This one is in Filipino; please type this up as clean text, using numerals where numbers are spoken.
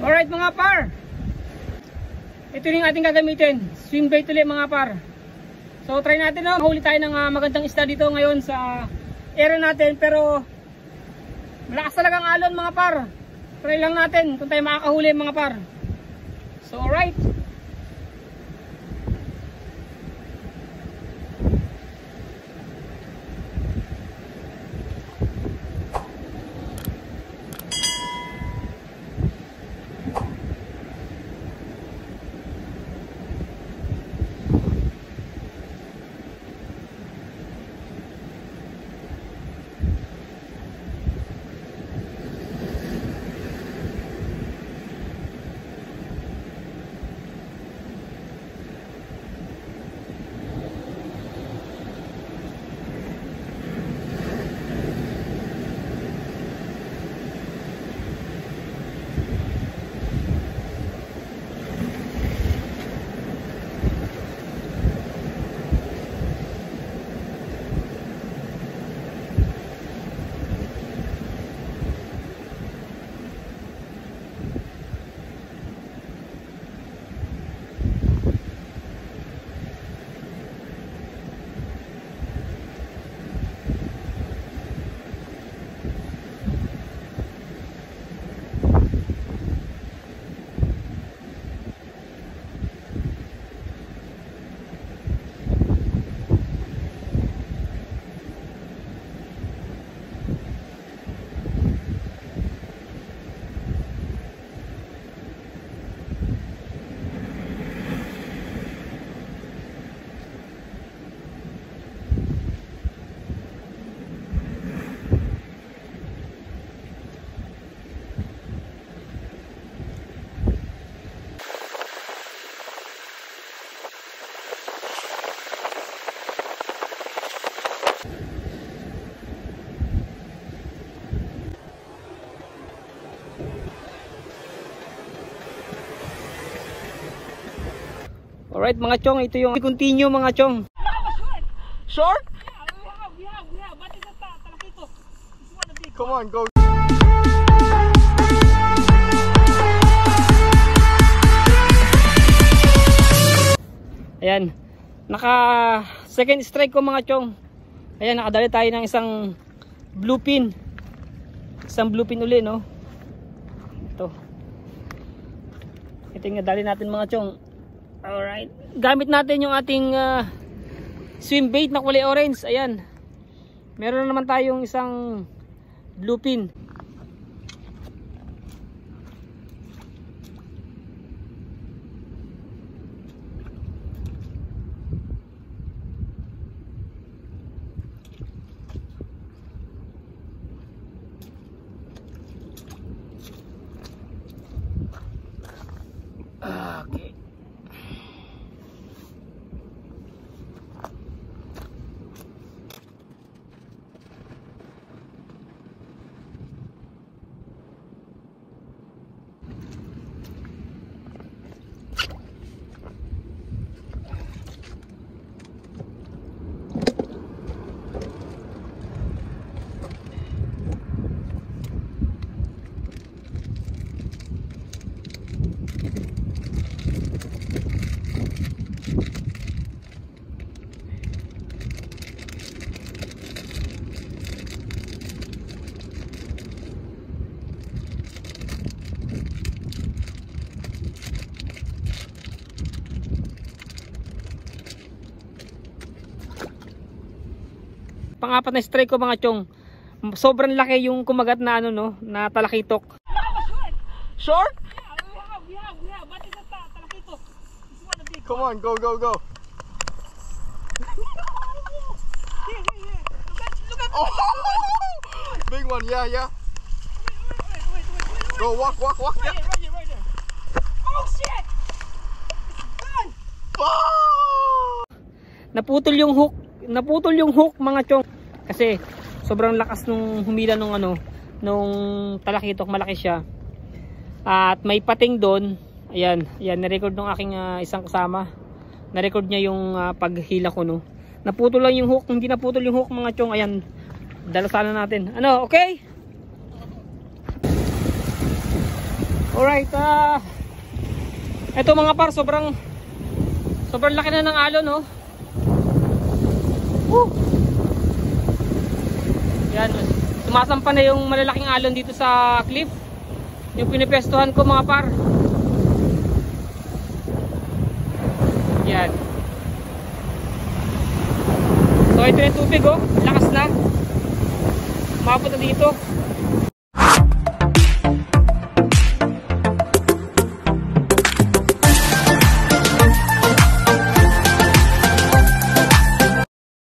Alright mga par, ito yung ating gagamitin, swim bait ulit mga par. So try natin, no? Mahuli tayo ng magandang isda dito ngayon sa area natin. Pero malakas talagang alon mga par. Try lang natin kung tayo makakahuli mga par. So alright. Alright mga chong, ito yung continue mga chong. Short? Yeah, we have. But it's a talakito. This one the big. Come on, go. Ayan, naka second strike ko mga chong. Ayan, nakadali tayo ng isang bluefin. Isang bluefin uli, no? Ito yung nadali natin mga chong. Alright, gamit natin yung ating swim bait na kulay orange. Ayan, meron naman tayong isang bluefin. Okay. Pang-apat na strike ko mga chong. Sobrang laki yung kumagat na ano, no, na talakitok. Short? Yeah, but it's a talakito. This one the big. Come on, go, go, go. Here. Look at. Oh, big one, yeah. Wait. Go, walk. Yeah. Right there. Oh shit! Done! Oh! Naputol yung hook mga chong. Kasi sobrang lakas nung humila nung ano, nung talakitok, malaki siya. At may pating doon. Ayan, na-record ng aking isang kasama. Na-record niya yung paghila ko, no. Naputol lang yung hook, hindi naputol yung hook mga chong. Ayan, dalasanan natin. Ano, okay? Alright, ito mga par, sobrang laki na ng alon, no? Yan, sumasampa na yung malalaking alon dito sa cliff. Yung pinipestuhan ko mga par. Yan. So ito yung tubig, oh, lakas na. Umabot na dito.